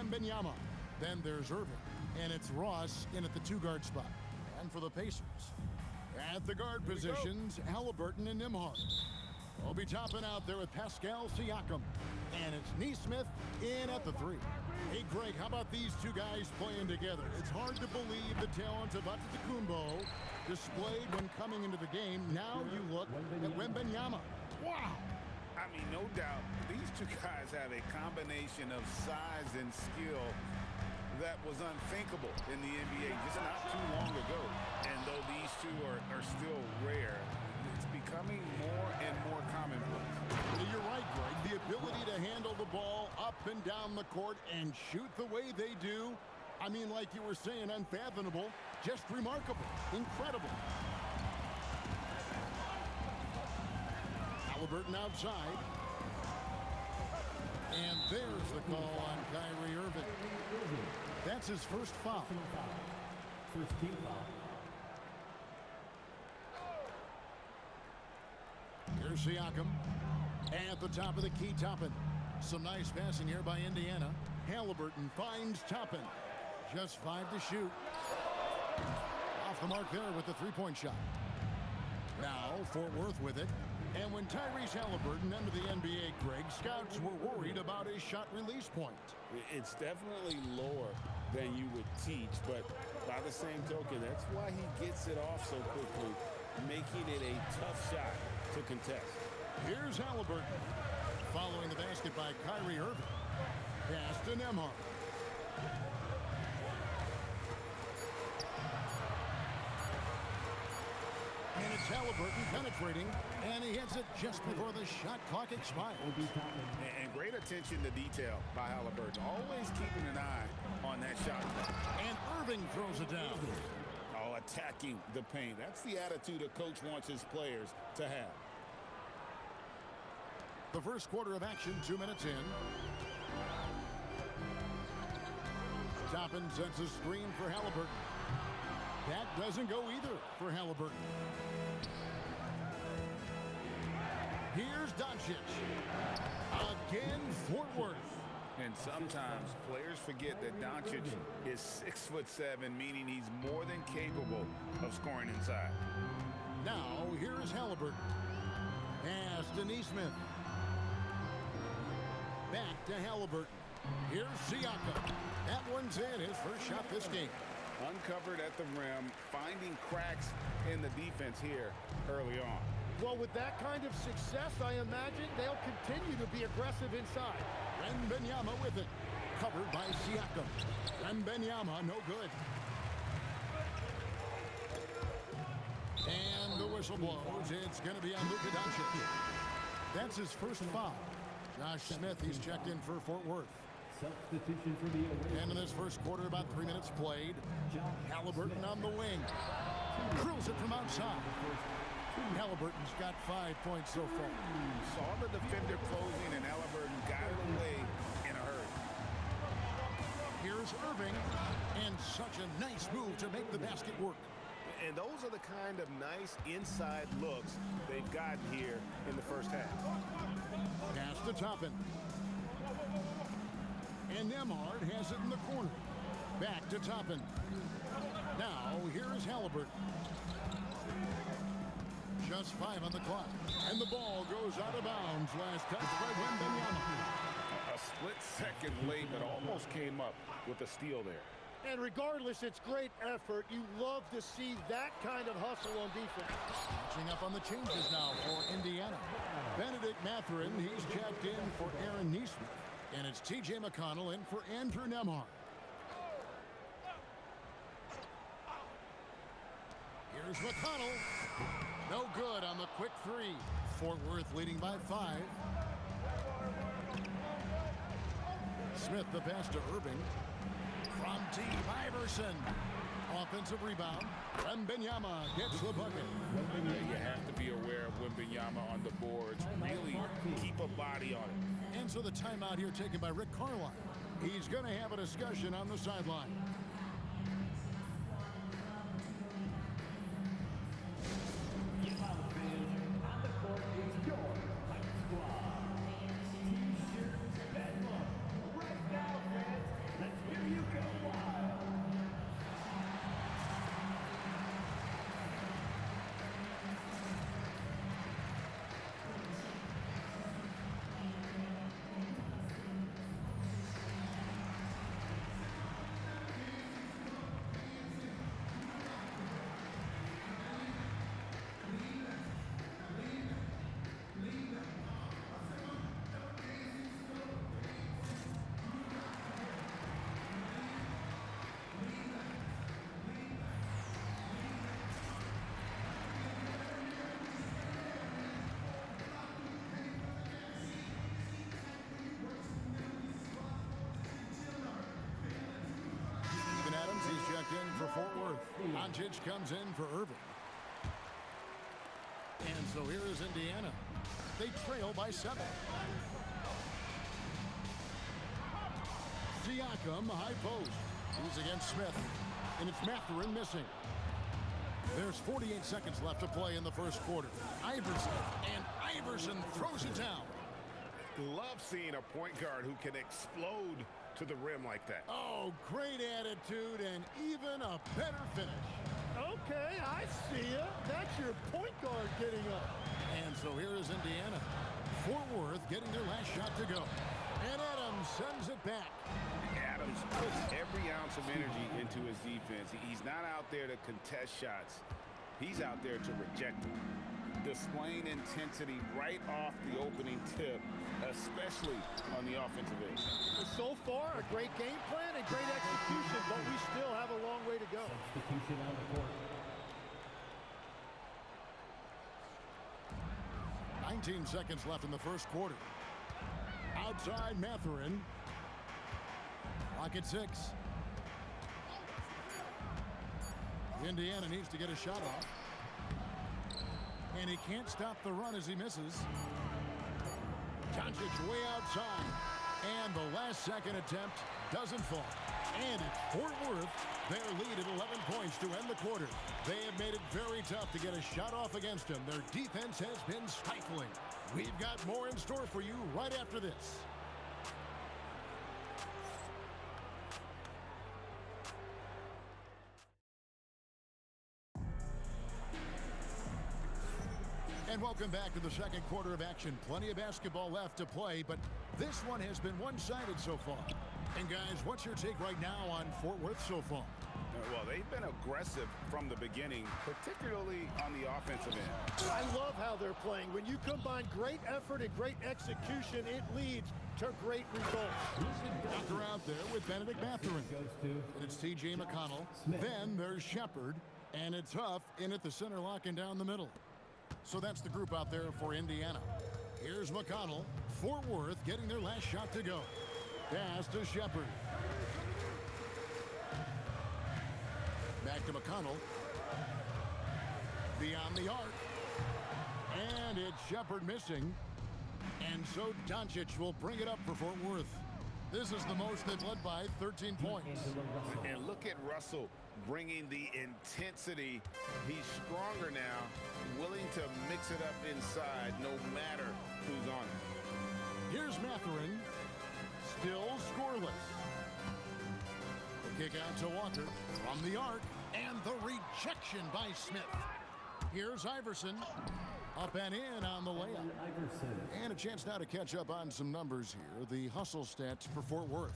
Wembanyama. Then there's Irving. And it's Ross in at the two-guard spot. And for the Pacers, at the guard positions, Halliburton and Nembhard. Obi Toppin out there with Pascal Siakam. And it's Nesmith in at the three. Hey, Greg, how about these two guys playing together? It's hard to believe the talent of Antetokounmpo displayed when coming into the game. Now you look at Wembanyama. Wow! I mean, no doubt, these two guys have a combination of size and skill that was unthinkable in the NBA just not too long ago. And though these two are still rare, it's becoming more and more commonplace. You're right, Greg. The ability to handle the ball up and down the court and shoot the way they do, I mean, like you were saying, unfathomable, just remarkable, incredible. Halliburton outside. And there's the call on Kyrie Irving. That's his first foul. First team foul. Here's Siakam. At the top of the key, Toppin. Some nice passing here by Indiana. Halliburton finds Toppin. Just 5 to shoot. Off the mark there with the three-point shot. Now Fort Worth with it. And when Tyrese Halliburton entered the NBA, Greg, scouts were worried about his shot release point. It's definitely lower than you would teach, but by the same token, that's why he gets it off so quickly, making it a tough shot to contest. Here's Halliburton. Following the basket by Kyrie Irving. Pass to Nembhard. And it's Halliburton penetrating, and he hits it just before the shot clock expires. And great attention to detail by Halliburton, always keeping an eye on that shot clock. And Irving throws it down. Oh, attacking the paint. That's the attitude a coach wants his players to have. The first quarter of action, 2 minutes in. Toppin sets a screen for Halliburton. That doesn't go either for Halliburton. Here's Doncic. Again, Fort Worth. And sometimes players forget that Doncic is 6'7", meaning he's more than capable of scoring inside. Now, here's Halliburton. Pass to Nesmith. Back to Halliburton. Here's Siakam. That one's in, his first shot this game. Uncovered at the rim, finding cracks in the defense here early on. Well, with that kind of success, I imagine they'll continue to be aggressive inside. Wembanyama with it. Covered by Siakam. Wembanyama, no good. And the whistle blows. It's going to be on Luka Doncic. That's his first foul. Josh Smith, he's checked in for Fort Worth. Substitution for the away. And in this first quarter, about 3 minutes played. Halliburton on the wing. Drills it from outside. Halliburton's got 5 points so far. Saw the defender closing, and Halliburton got it away in a hurry. Here's Irving, and such a nice move to make the basket work. And those are the kind of nice inside looks they've gotten here in the first half. Pass to Toppin. And Nembhard has it in the corner. Back to Toppin. Now, here's Halliburton. Just 5 on the clock. And the ball goes out of bounds. Last touch by Wembanyama. A split second late, but almost came up with a steal there. And regardless, it's great effort. You love to see that kind of hustle on defense. Catching up on the changes now for Indiana. Benedict Mathurin, he's checked in for Aaron Nesmith. And it's T.J. McConnell in for Andrew Nembhard. Here's McConnell. No good on the quick three. Fort Worth leading by 5. Smith the pass to Irving. From T. Iverson. Offensive rebound. Wembanyama gets the bucket. You have to be aware of Wembanyama on the boards. Really keep a body on it. And so the timeout here taken by Rick Carlisle. He's going to have a discussion on the sideline. On the court is your Hype Squad. T-shirts, bedlam. Right now, fans, checked in for Fort Worth. Doncic comes in for Irving. And so here is Indiana. They trail by 7. Siakam, high post. He's against Smith. And it's Mathurin missing. There's 48 seconds left to play in the first quarter. Iverson. And Iverson throws it down. Love seeing a point guard who can explode to the rim like that. Oh, great attitude and even a better finish. Okay, I see ya. That's your point guard getting up. And so here is Indiana. Fort Worth getting their last shot to go. And Adams sends it back. Adams puts every ounce of energy into his defense. He's not out there to contest shots. He's out there to reject them. Displaying intensity right off the opening tip, especially on the offensive end. So far, a great game plan and great execution, but we still have a long way to go. Substitution on the court. 19 seconds left in the first quarter. Outside Mathurin. Clock at 6. Indiana needs to get a shot off. And he can't stop the run as he misses. Doncic way outside. And the last second attempt doesn't fall. And it's Fort Worth. Their lead at 11 points to end the quarter. They have made it very tough to get a shot off against them. Their defense has been stifling. We've got more in store for you right after this. And welcome back to the second quarter of action. Plenty of basketball left to play, but this one has been one-sided so far. And guys, what's your take right now on Fort Worth so far? Well, they've been aggressive from the beginning, particularly on the offensive end. I love how they're playing. When you combine great effort and great execution, it leads to great results. Doctor out there with Benedict Mathurin. Goes to And it's T.J. McConnell. Smith. Then there's Shepard. And it's Huff in at the center, locking down the middle. So that's the group out there for Indiana. Here's McConnell. Fort Worth getting their last shot to go. Pass to Shepard. Back to McConnell. Beyond the arc. And it's Shepard missing. And so Doncic will bring it up for Fort Worth. This is the most they've led by 13 points. D'Angelo Russell. And look at Russell bringing the intensity. He's stronger now, willing to mix it up inside no matter who's on it. Here's Mathurin. Still scoreless. The kick out to Walker from the arc. And the rejection by Smith. Here's Iverson. Up and in on the layup. Iverson. And a chance now to catch up on some numbers here. The hustle stats for Fort Worth.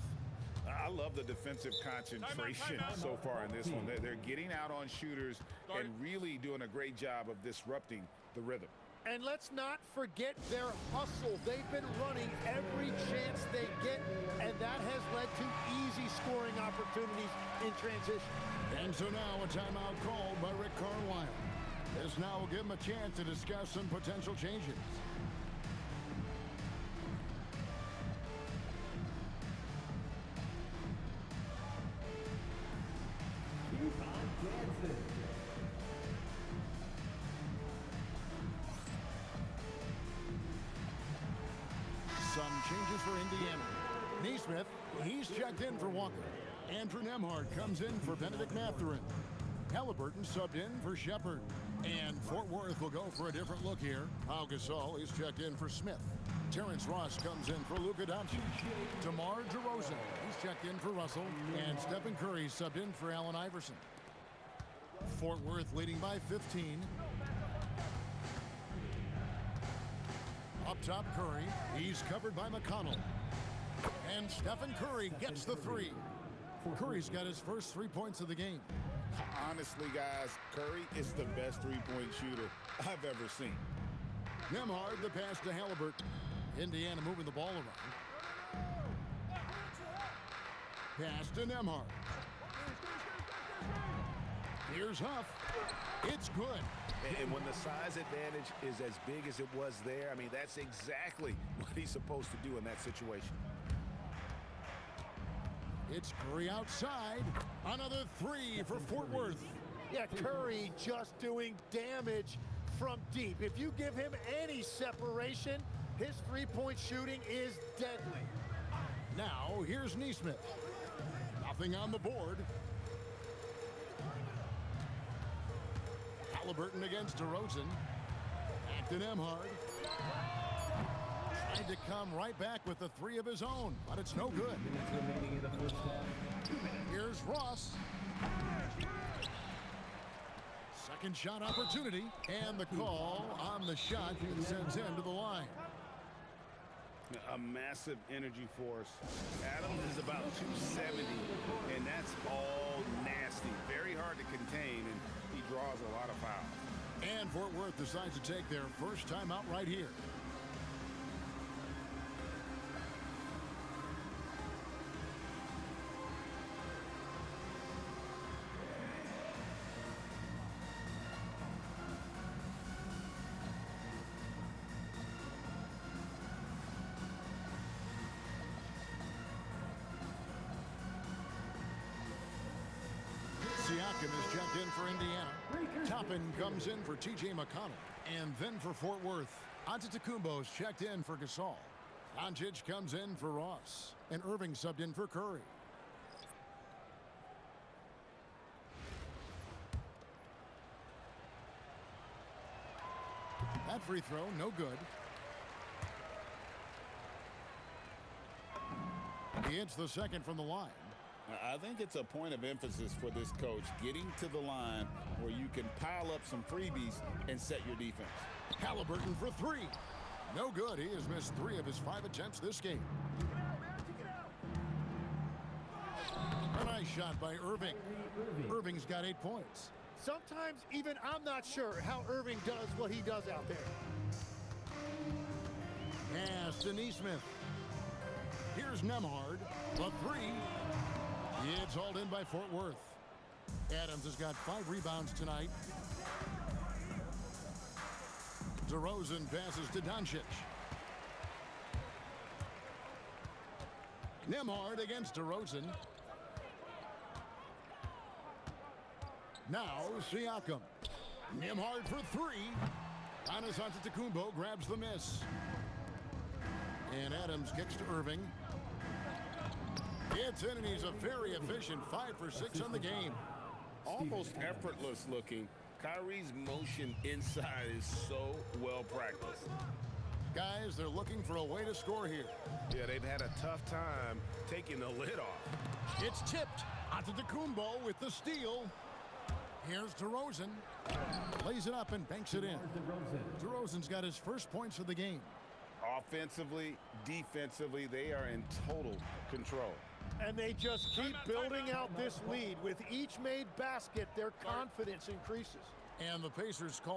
I love the defensive concentration so far in this one. They're getting out on shooters and really doing a great job of disrupting the rhythm. And let's not forget their hustle. They've been running every chance they get, and that has led to easy scoring opportunities in transition. And so now a timeout called by Rick Carlisle. This now will give him a chance to discuss some potential changes. Jansen. Some changes for Indiana. Neesmith, he's checked in for Walker. Andrew Nembhard comes in for Benedict Mathurin. Halliburton subbed in for Shepard. And Fort Worth will go for a different look here. Pau Gasol is checked in for Smith. Terrence Ross comes in for Luka Doncic. DeMar DeRozan, he's checked in for Russell. And Stephen Curry subbed in for Allen Iverson. Fort Worth leading by 15. Up top, Curry. He's covered by McConnell. And Stephen Curry gets the three. Curry's got his first 3 points of the game. Honestly, guys, Curry is the best three-point shooter I've ever seen. Nembhard, the pass to Halliburton. Indiana moving the ball around. Pass to Nembhard. Here's Huff. It's good. And when the size advantage is as big as it was there, I mean, that's exactly what he's supposed to do in that situation. It's Curry outside. Another three for Fort Worth. Yeah, Curry just doing damage from deep. If you give him any separation, his three-point shooting is deadly. Now, here's Neesmith. Nothing on the board. Halliburton against DeRozan. Back to Nembhard. Tried to come right back with the three of his own, but it's no good. Minutes remaining in the first half. Here's Ross. Second shot opportunity, and the call on the shot that sends him to the line. A massive energy force. Adams is about 270, and that's all nasty. Very hard to contain, and he draws a lot of fouls. And Fort Worth decides to take their first time out right here. Siakam is checked in for Indiana. Toppin comes in for T.J. McConnell. And then for Fort Worth, Antetokounmpo is checked in for Gasol. Doncic comes in for Ross. And Irving subbed in for Curry. That free throw, no good. He hits the second from the line. I think it's a point of emphasis for this coach, getting to the line where you can pile up some freebies and set your defense. Halliburton for three. No good. He has missed 3 of his 5 attempts this game. A nice shot by Irving. Irving's got 8 points. Sometimes even I'm not sure how Irving does what he does out there. Pass to Neesmith. Here's Nembhard. The three. It's hauled in by Fort Worth. Adams has got 5 rebounds tonight. DeRozan passes to Doncic. Nembhard against DeRozan. Now Siakam. Nembhard for 3. Giannis Antetokounmpo grabs the miss. And Adams kicks to Irving. Gets in, and he's a very efficient 5 for 6 on the game. Almost effortless looking. Kyrie's motion inside is so well practiced. Guys, they're looking for a way to score here. Yeah, they've had a tough time taking the lid off. It's tipped. Antetokounmpo with the steal. Here's DeRozan. Lays it up and banks it in. DeRozan's got his first points of the game. Offensively, defensively, they are in total control. And they just keep building out this lead. With each made basket, their confidence increases. And the Pacers call.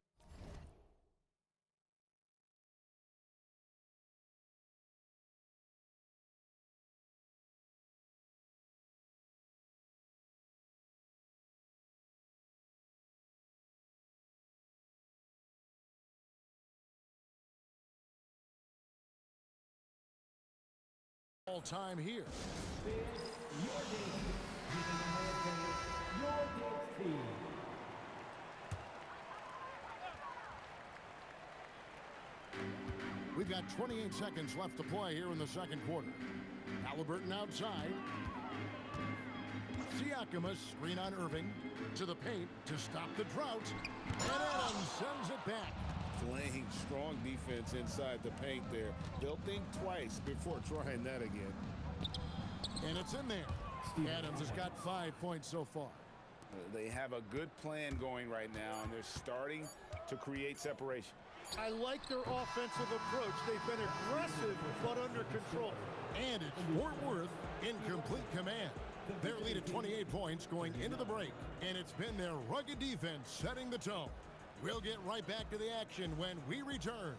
All time here. We've got 28 seconds left to play here in the second quarter. Halliburton outside. Siakam a screen on Irving to the paint to stop the drought. And Adams sends it back. Playing strong defense inside the paint there. They'll think twice before trying that again. And it's in there. Adams has got 5 points so far. They have a good plan going right now, and they're starting to create separation. I like their offensive approach. They've been aggressive, but under control. And it's Fort Worth in complete command. Their lead at 28 points going into the break. And it's been their rugged defense setting the tone. We'll get right back to the action when we return.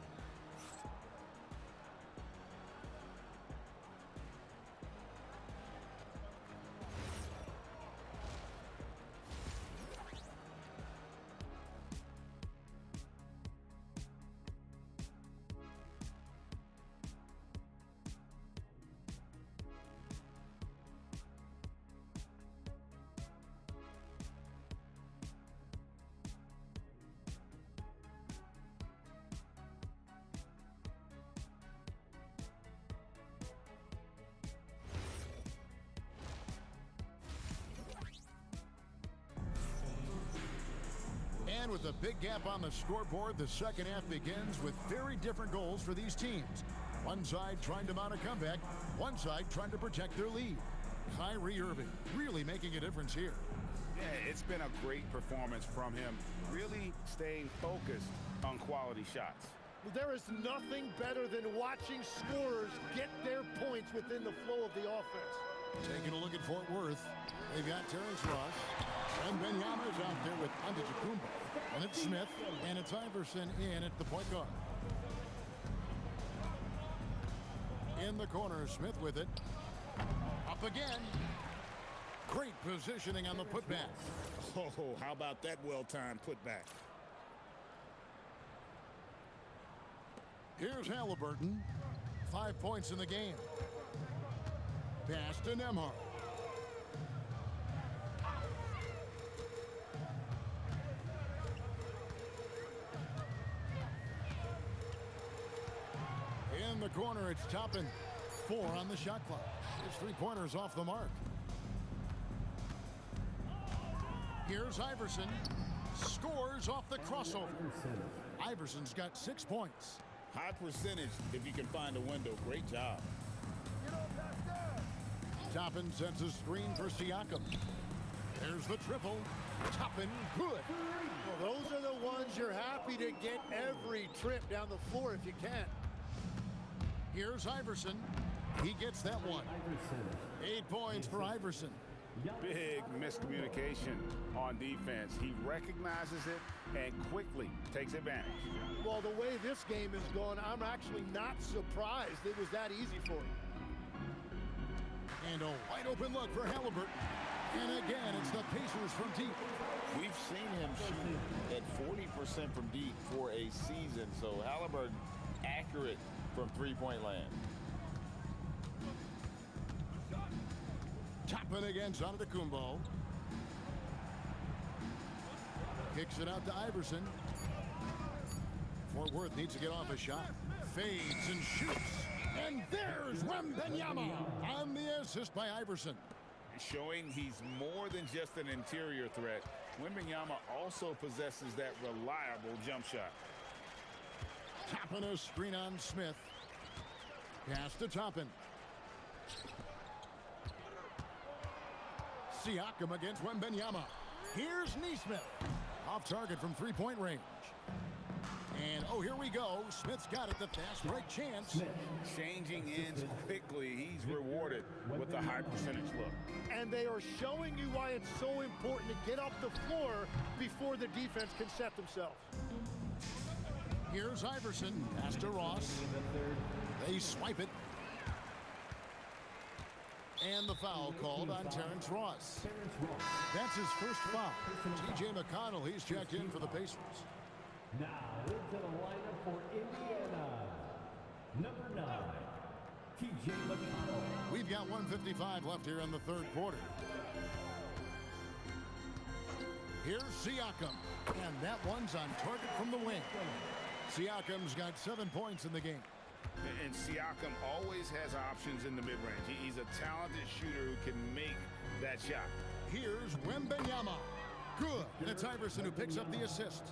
And with a big gap on the scoreboard, the second half begins with very different goals for these teams. One side trying to mount a comeback, one side trying to protect their lead. Kyrie Irving really making a difference here. Yeah, it's been a great performance from him, really staying focused on quality shots. Well, there is nothing better than watching scorers get their points within the flow of the offense. Taking a look at Fort Worth, they've got Terrence Ross, and Benyama's out there with Antetokounmpo. And it's Smith, and it's Iverson in at the point guard. In the corner, Smith with it. Up again. Great positioning on the putback. Oh, how about that well-timed putback? Here's Halliburton. 5 points in the game. Pass to Nembhard. In the corner, it's Toppin. 4 on the shot clock. His three-pointers off the mark. Here's Iverson. Scores off the crossover. Iverson's got 6 points. High percentage if you can find a window. Great job. Toppin sets a screen for Siakam. There's the triple. Toppin, good. Well, those are the ones you're happy to get every trip down the floor if you can. Here's Iverson. He gets that one. 8 points for Iverson. Big miscommunication on defense. He recognizes it and quickly takes advantage. Well, the way this game is going, I'm actually not surprised it was that easy for him. And a wide open look for Halliburton. And again, it's the Pacers from deep. We've seen him shoot at 40% from deep for a season, so Halliburton accurate from three-point land. Toppin against Antetokounmpo. Kicks it out to Iverson. Fort Worth needs to get off a shot. Fades and shoots. And there's Wembanyama on the assist by Iverson. Showing he's more than just an interior threat. Wembanyama also possesses that reliable jump shot. Toppin a screen on Smith. Pass to Toppin. Siakam against Wembanyama. Here's Nesmith. Off target from three-point range. And, oh, here we go. Smith's got it, the fast break chance. Changing ends quickly. He's rewarded with a high percentage look. And they are showing you why it's so important to get off the floor before the defense can set themselves. Here's Iverson. Pass to Ross. They swipe it. And the foul called on Terrence Ross. That's his first foul. T.J. McConnell, he's checked in for the Pacers. Now into the lineup for Indiana, number 9, T.J. McConnell. We've got 1:55 left here in the third quarter. Here's Siakam. And that one's on target from the wing. Siakam's got 7 points in the game. And Siakam always has options in the mid-range. He's a talented shooter who can make that shot. Here's Wembanyama. Good. And it's Iverson who picks up the assist.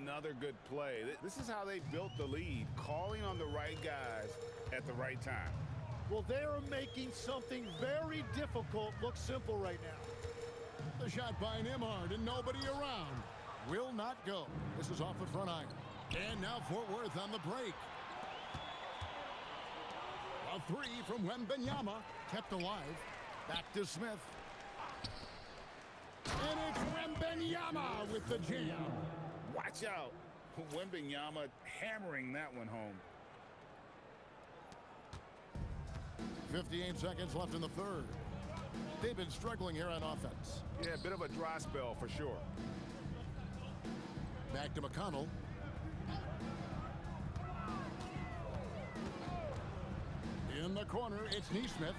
Another good play. This is how they built the lead, calling on the right guys at the right time. Well, they are making something very difficult look simple right now. The shot by Nembhard and nobody around. Will not go. This is off the front iron. And now Fort Worth on the break. A three from Wembanyama, kept alive. Back to Smith. And it's Wembanyama with the jam. Watch out. Wembanyama hammering that one home. 58 seconds left in the third. They've been struggling here on offense. Yeah, a bit of a dry spell for sure. Back to McConnell. In the corner, it's Nesmith.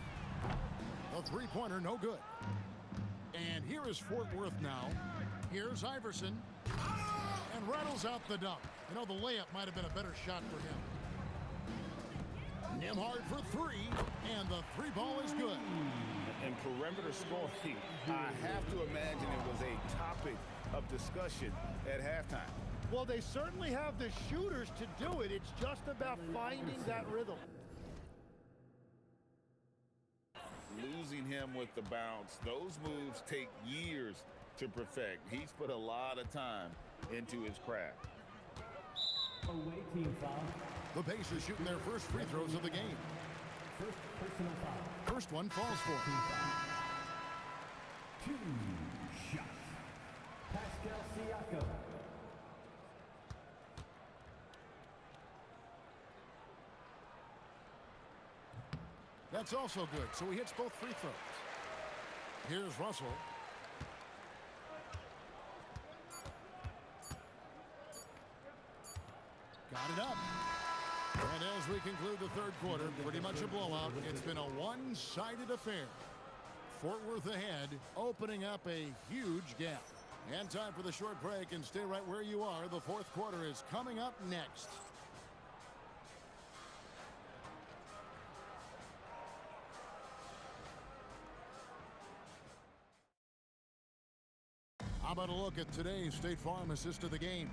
A three-pointer, no good. And here is Fort Worth now. Here's Iverson. And rattles out the dunk. You know, the layup might have been a better shot for him. Nembhard for three, and the three ball is good. And perimeter scoring, I have to imagine it was a topic of discussion at halftime. Well, they certainly have the shooters to do it. It's just about finding that rhythm. Losing him with the bounce, those moves take years to perfect. He's put a lot of time into his craft. Away team foul. The Pacers shooting their first free throws of the game. First personal foul. First one falls for. Two shots. Pascal Siakam. That's also good, so he hits both free throws. Here's Russell. Got it up. And as we conclude the third quarter, pretty much a blowout. It's been a one-sided affair. Fort Worth ahead, opening up a huge gap. And time for the short break, and stay right where you are. The fourth quarter is coming up next. How about a look at today's State Farm assist of the game?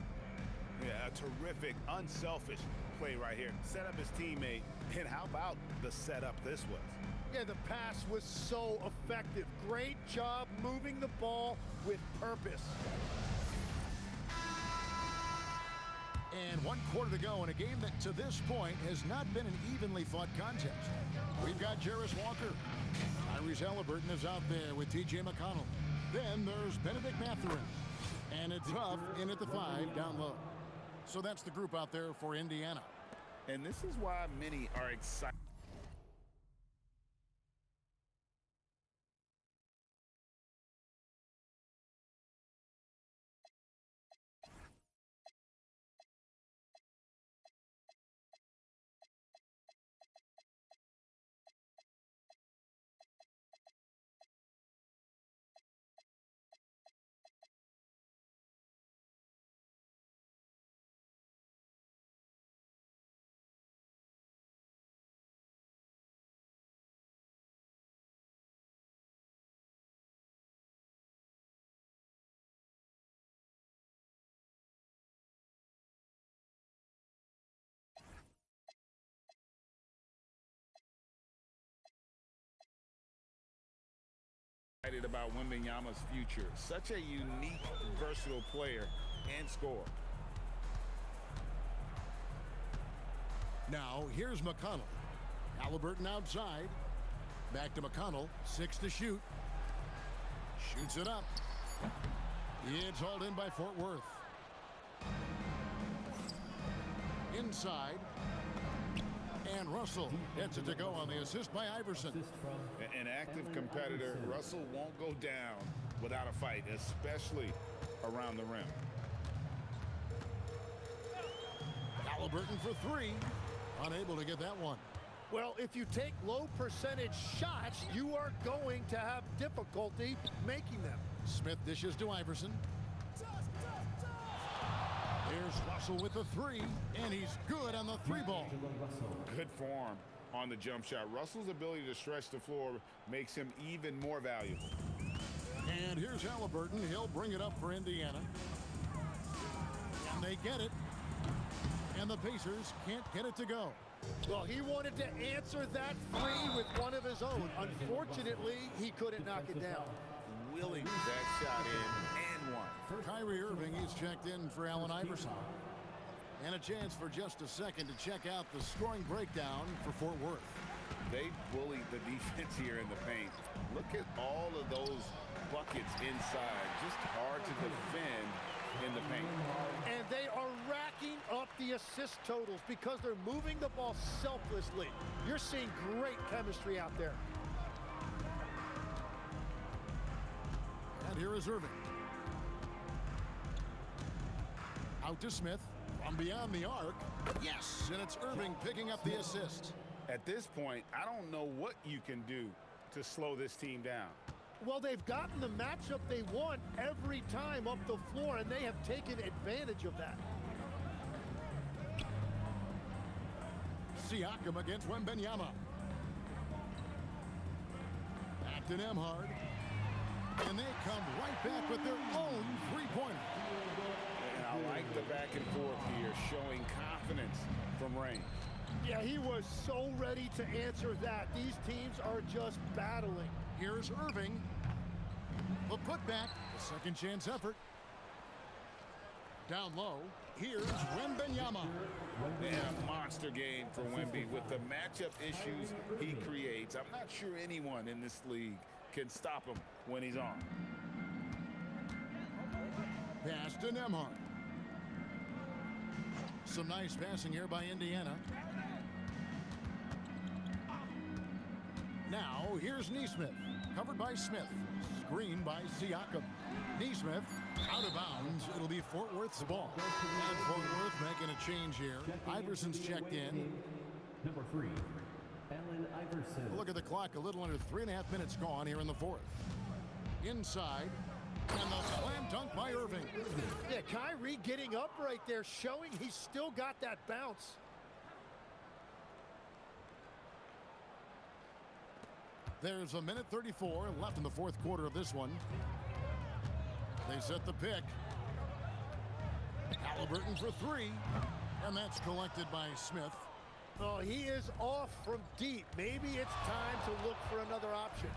Yeah, a terrific, unselfish play right here. Set up his teammate, and how about the setup this was? Yeah, the pass was so effective. Great job moving the ball with purpose. And 1 quarter to go in a game that to this point has not been an evenly fought contest. We've got Jarris Walker. Tyrese Halliburton is out there with T.J. McConnell. Then there's Benedict Mathurin. And it's Huff in at the 5 down low. So that's the group out there for Indiana. And this is why many are excited. About Wembanyama's future. Such a unique, versatile player and scorer. Now, here's McConnell. Halliburton outside. Back to McConnell. 6 to shoot. Shoots it up. It's hauled in by Fort Worth. Inside. And Russell gets it to go on the assist by Iverson. An active competitor. Russell won't go down without a fight, especially around the rim. Halliburton for 3. Unable to get that one. Well, if you take low percentage shots, you are going to have difficulty making them. Smith dishes to Iverson. Here's Russell with the 3, and he's good on the 3 ball. Good form on the jump shot. Russell's ability to stretch the floor makes him even more valuable. And here's Halliburton. He'll bring it up for Indiana. And they get it. And the Pacers can't get it to go. Well, he wanted to answer that 3 with one of his own. Unfortunately, he couldn't knock it down. Willing that shot in and one. Kyrie Irving, he's checked in for Allen Iverson. And a chance for just a second to check out the scoring breakdown for Fort Worth. They bullied the defense here in the paint. Look at all of those buckets inside. Just hard to defend in the paint. And they are racking up the assist totals because they're moving the ball selflessly. You're seeing great chemistry out there. And here is Irving. Out to Smith. From beyond the arc. Yes, and it's Irving picking up the assist. At this point, I don't know what you can do to slow this team down. Well, they've gotten the matchup they want every time up the floor, and they have taken advantage of that. Siakam against Wembanyama. Back to Nembhard. And they come right back with their own three-pointer. And I like the back and forth here, showing confidence from range. Yeah, he was so ready to answer that. These teams are just battling. Here's Irving. The putback, the second chance effort. Down low, here's Wembanyama. And a monster game for Wemby with the matchup issues he creates. I'm not sure anyone in this league can stop him when he's on. Pass to Nembhard. Some nice passing here by Indiana. Now, here's Nesmith. Covered by Smith. Screened by Siakam. Nesmith out of bounds. It'll be Fort Worth's ball. And Fort Worth making a change here. Iverson's checked in. Number 3, Allen Iverson. Look at the clock. A little under 3.5 minutes gone here in the fourth. Inside. And the slam dunk by Irving. Yeah, Kyrie getting up right there, showing he's still got that bounce. There's a minute 34 left in the fourth quarter of this one. They set the pick. Halliburton for three. And that's collected by Smith. Oh, he is off from deep. Maybe it's time to look for another option.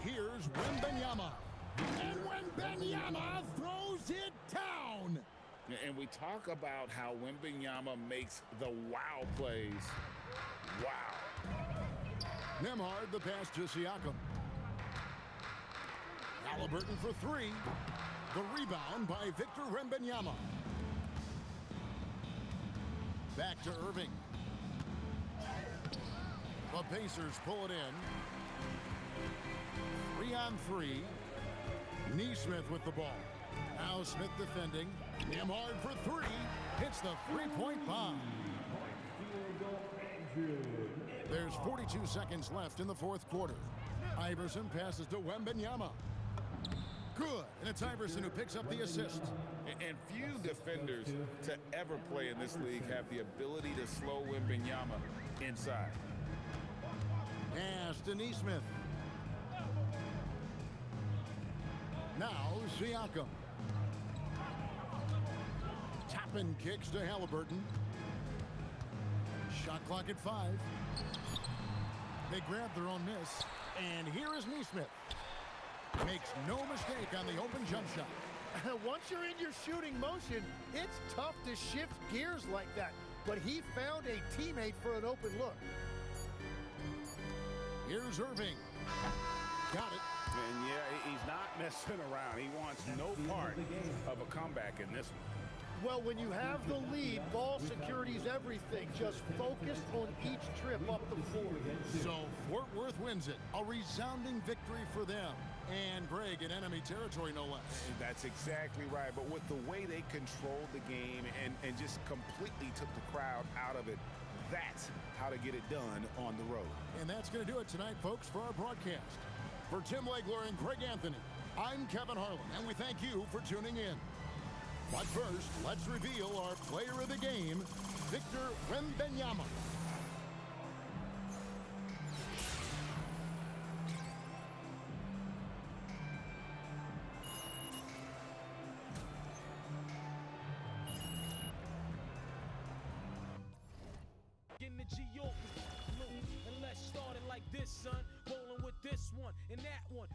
Here's Wembanyama. And Wembanyama throws it down. And we talk about how Wembanyama makes the wow plays. Wow. Nembhard, the pass to Siakam. Halliburton for three. The rebound by Victor Wembanyama. Back to Irving. The Pacers pull it in. 3-on-3. Nesmith with the ball. Now Smith defending. Nembhard for three. Hits the three-point bomb. There's 42 seconds left in the fourth quarter. Iverson passes to Wembanyama. Good, and it's Iverson who picks up the assist. And few defenders to ever play in this league have the ability to slow Wembanyama inside. Pass to Nesmith. Now Siakam. Tapping kicks to Halliburton. Shot clock at 5. They grab their own miss. And here is Nesmith. Makes no mistake on the open jump shot. Once you're in your shooting motion, it's tough to shift gears like that. But he found a teammate for an open look. Here's Irving. Got it. And yeah, he's not messing around. He wants no part of a comeback in this one. Well, when you have the lead, ball security is everything. Just focus on each trip up the floor. So Fort Worth wins it. A resounding victory for them. And Greg in enemy territory, no less. That's exactly right. But with the way they controlled the game and just completely took the crowd out of it, that's how to get it done on the road. And that's going to do it tonight, folks, for our broadcast. For Tim Legler and Greg Anthony, I'm Kevin Harlan, and we thank you for tuning in. But first, let's reveal our player of the game, Victor Wembanyama. In the G.O. and let's start it like this, son. Rolling with this one and that one.